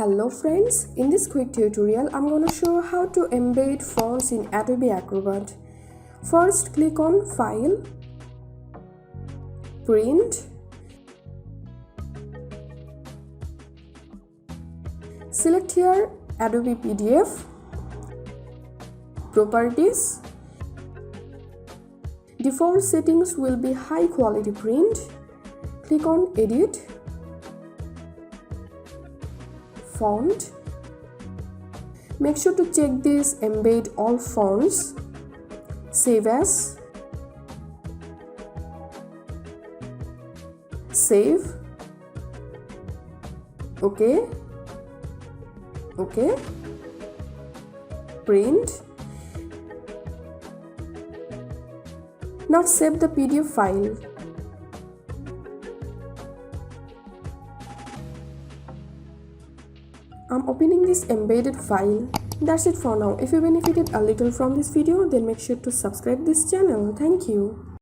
Hello friends, in this quick tutorial I'm going to show how to embed fonts in Adobe Acrobat. First click on File, Print, select here Adobe PDF, Properties. Default settings will be high quality print. Click on Edit, Font. Make sure to check this Embed all fonts. Save as. Save. OK. Print. Now save the PDF file. I'm opening this embedded file. That's it for now. If you benefited a little from this video, then make sure to subscribe this channel. Thank you.